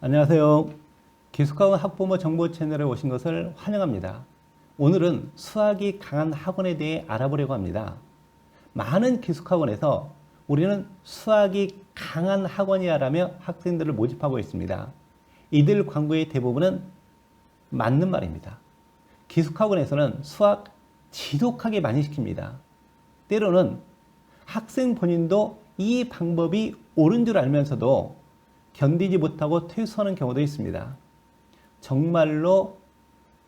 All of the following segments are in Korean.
안녕하세요. 기숙학원 학부모 정보 채널에 오신 것을 환영합니다. 오늘은 수학이 강한 학원에 대해 알아보려고 합니다. 많은 기숙학원에서 우리는 수학이 강한 학원이야라며 학생들을 모집하고 있습니다. 이들 광고의 대부분은 맞는 말입니다. 기숙학원에서는 수학 지독하게 많이 시킵니다. 때로는 학생 본인도 이 방법이 옳은 줄 알면서도 견디지 못하고 퇴소하는 경우도 있습니다. 정말로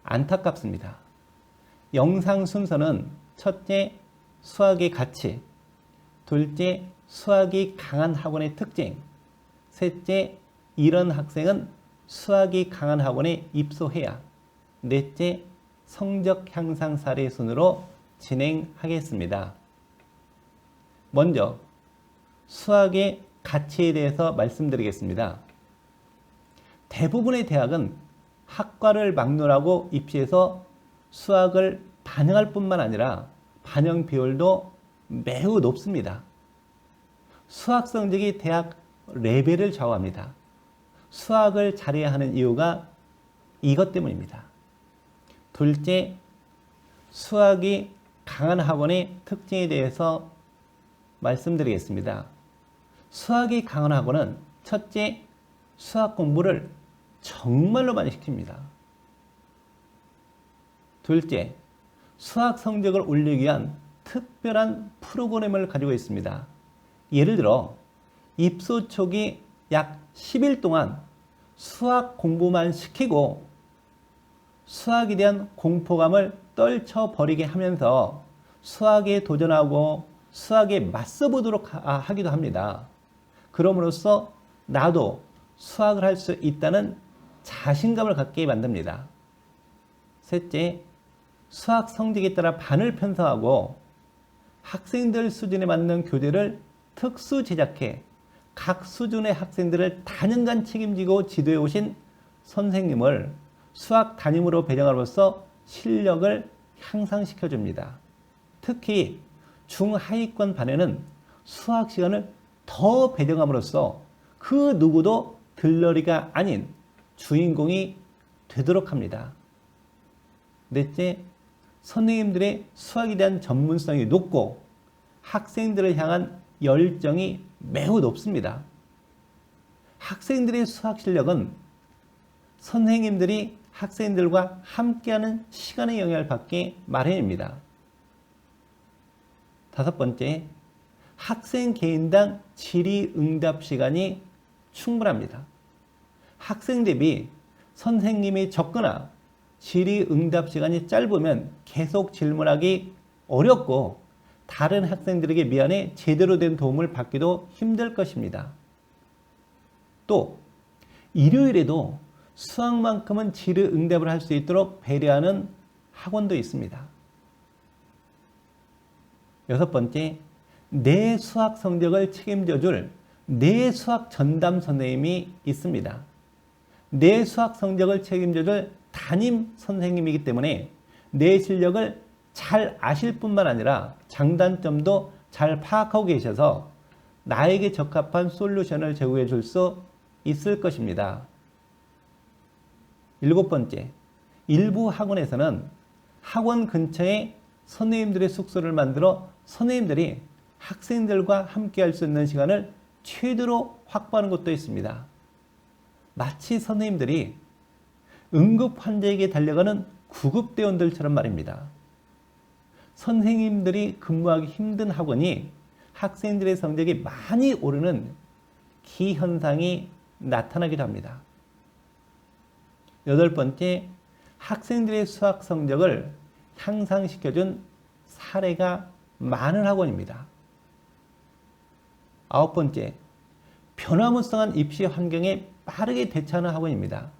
안타깝습니다. 영상 순서는 첫째, 수학의 가치, 둘째, 수학이 강한 학원의 특징, 셋째, 이런 학생은 수학이 강한 학원에 입소해야, 넷째, 성적 향상 사례 순으로 진행하겠습니다. 먼저 수학의 가치에 대해서 말씀드리겠습니다. 대부분의 대학은 학과를 막론하고 입시해서 수학을 반영할 뿐만 아니라 반영 비율도 매우 높습니다. 수학 성적이 대학 레벨을 좌우합니다. 수학을 잘해야 하는 이유가 이것 때문입니다. 둘째, 수학이 강한 학원의 특징에 대해서 말씀드리겠습니다. 수학이 강한 학원은 첫째, 수학 공부를 정말로 많이 시킵니다. 둘째, 수학 성적을 올리기 위한 특별한 프로그램을 가지고 있습니다. 예를 들어 입소 초기 약 10일 동안 수학 공부만 시키고 수학에 대한 공포감을 떨쳐버리게 하면서 수학에 도전하고 수학에 맞서 보도록 하기도 합니다. 그럼으로써 나도 수학을 할 수 있다는 자신감을 갖게 만듭니다. 셋째, 수학 성적에 따라 반을 편성하고 학생들 수준에 맞는 교재를 특수 제작해 각 수준의 학생들을 다년간 책임지고 지도해 오신 선생님을 수학 담임으로 배정함으로써 실력을 향상시켜 줍니다. 특히 중하위권 반에는 수학 시간을 더 배정함으로써 그 누구도 들러리가 아닌 주인공이 되도록 합니다. 넷째, 선생님들의 수학에 대한 전문성이 높고 학생들을 향한 열정이 매우 높습니다. 학생들의 수학 실력은 선생님들이 학생들과 함께하는 시간의 영향을 받기 마련입니다. 다섯 번째, 학생 개인당 질의응답 시간이 충분합니다. 학생 대비 선생님이 적거나 질의응답 시간이 짧으면 계속 질문하기 어렵고 다른 학생들에게 미안해 제대로 된 도움을 받기도 힘들 것입니다. 또 일요일에도 수학만큼은 질의응답을 할 수 있도록 배려하는 학원도 있습니다. 여섯 번째, 내 수학 성적을 책임져 줄 내 수학 전담 선생님이 있습니다. 내 수학 성적을 책임져 줄 담임 선생님이기 때문에 내 실력을 잘 아실 뿐만 아니라 장단점도 잘 파악하고 계셔서 나에게 적합한 솔루션을 제공해 줄 수 있을 것입니다. 일곱 번째, 일부 학원에서는 학원 근처에 선생님들의 숙소를 만들어 선생님들이 학생들과 함께 할 수 있는 시간을 최대로 확보하는 곳도 있습니다. 마치 선생님들이 응급 환자에게 달려가는 구급대원들처럼 말입니다. 선생님들이 근무하기 힘든 학원이 학생들의 성적이 많이 오르는 기현상이 나타나기도 합니다. 여덟 번째, 학생들의 수학 성적을 향상시켜준 사례가 많은 학원입니다. 아홉 번째, 변화무쌍한 입시 환경에 빠르게 대처하는 학원입니다.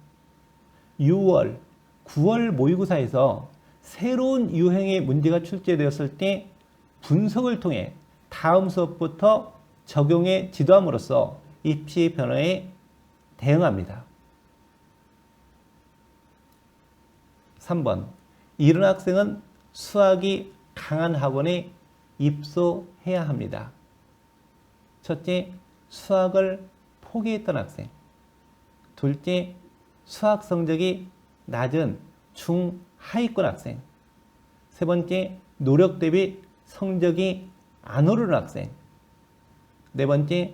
6월, 9월 모의고사에서 새로운 유형의 문제가 출제되었을 때 분석을 통해 다음 수업부터 적용해 지도함으로써 입시 변화에 대응합니다. 3번, 이런 학생은 수학이 강한 학원에 입소해야 합니다. 첫째, 수학을 포기했던 학생. 둘째, 수학 성적이 낮은 중하위권 학생. 세 번째, 노력 대비 성적이 안 오르는 학생. 네 번째,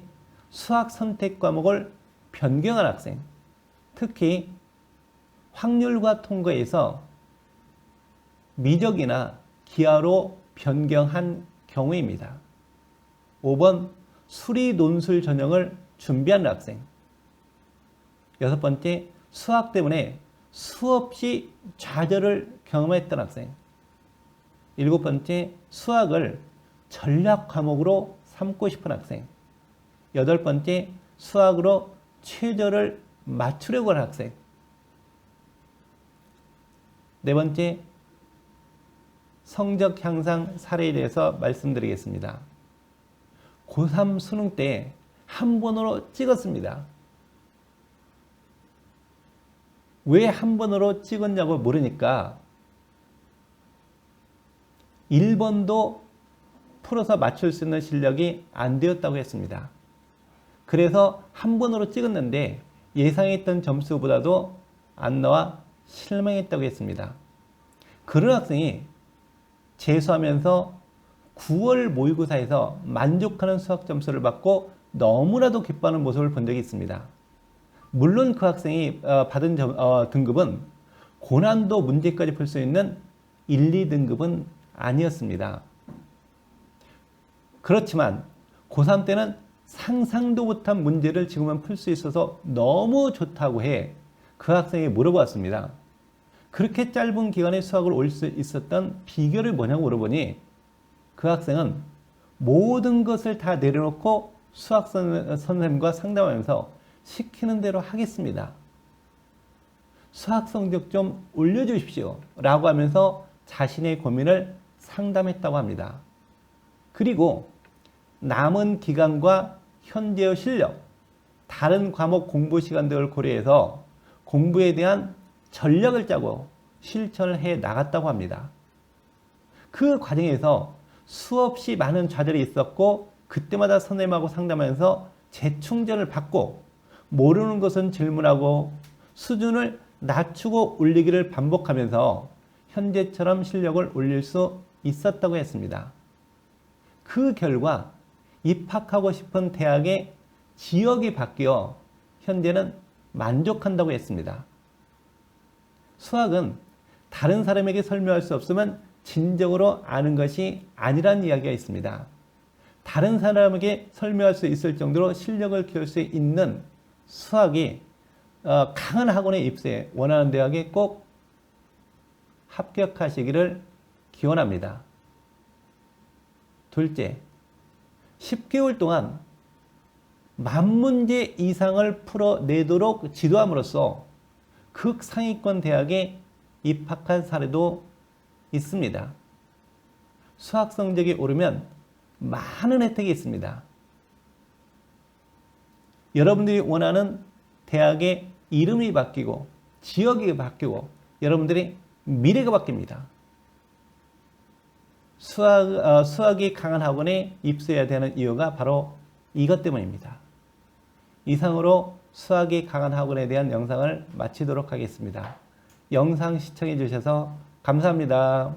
수학 선택 과목을 변경한 학생. 특히 확률과 통과에서 미적이나 기하로 변경한 경우입니다. 5번, 수리 논술 전형을 준비하는 학생. 여섯 번째, 수학 때문에 수없이 좌절을 경험했던 학생. 일곱 번째, 수학을 전략 과목으로 삼고 싶은 학생. 여덟 번째, 수학으로 최저를 맞추려고 하는 학생. 네 번째, 성적 향상 사례에 대해서 말씀드리겠습니다. 고3 수능 때 한 번으로 찍었습니다. 왜 한 번으로 찍었냐고 물으니까 1번도 풀어서 맞출 수 있는 실력이 안 되었다고 했습니다. 그래서 한 번으로 찍었는데 예상했던 점수보다도 안 나와 실망했다고 했습니다. 그런 학생이 재수하면서 9월 모의고사에서 만족하는 수학 점수를 받고 너무나도 기뻐하는 모습을 본 적이 있습니다. 물론 그 학생이 받은 등급은 고난도 문제까지 풀 수 있는 1, 2등급은 아니었습니다. 그렇지만 고3 때는 상상도 못한 문제를 지금은 풀 수 있어서 너무 좋다고 해 그 학생이 물어봤습니다. 그렇게 짧은 기간에 수학을 올 수 있었던 비결이 뭐냐고 물어보니 그 학생은 모든 것을 다 내려놓고 수학 선생님과 상담하면서 시키는 대로 하겠습니다. 수학 성적 좀 올려주십시오 라고 하면서 자신의 고민을 상담했다고 합니다. 그리고 남은 기간과 현재의 실력, 다른 과목 공부 시간 등을 고려해서 공부에 대한 전략을 짜고 실천을 해 나갔다고 합니다. 그 과정에서 수없이 많은 좌절이 있었고 그때마다 선생님하고 상담하면서 재충전을 받고 모르는 것은 질문하고 수준을 낮추고 올리기를 반복하면서 현재처럼 실력을 올릴 수 있었다고 했습니다. 그 결과 입학하고 싶은 대학의 지역이 바뀌어 현재는 만족한다고 했습니다. 수학은 다른 사람에게 설명할 수 없으면 진정으로 아는 것이 아니라는 이야기가 있습니다. 다른 사람에게 설명할 수 있을 정도로 실력을 키울 수 있는 수학이 강한 학원에 입시해 원하는 대학에 꼭 합격하시기를 기원합니다. 둘째, 10개월 동안 10,000문제 이상을 풀어내도록 지도함으로써 극상위권 대학에 입학한 사례도 있습니다. 수학 성적이 오르면 많은 혜택이 있습니다. 여러분들이 원하는 대학의 이름이 바뀌고 지역이 바뀌고 여러분들이 미래가 바뀝니다. 수학이 강한 학원에 입소해야 되는 이유가 바로 이것 때문입니다. 이상으로 수학이 강한 학원에 대한 영상을 마치도록 하겠습니다. 영상 시청해 주셔서 감사합니다.